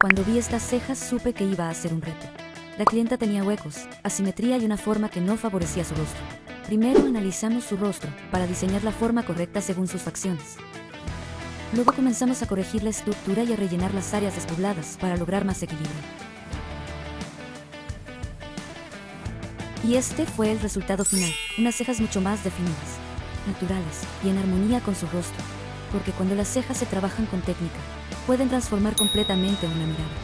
Cuando vi estas cejas supe que iba a ser un reto. La clienta tenía huecos, asimetría y una forma que no favorecía su rostro. Primero analizamos su rostro, para diseñar la forma correcta según sus facciones. Luego comenzamos a corregir la estructura y a rellenar las áreas despobladas para lograr más equilibrio. Y este fue el resultado final, unas cejas mucho más definidas, naturales y en armonía con su rostro, porque cuando las cejas se trabajan con técnica, pueden transformar completamente una mirada.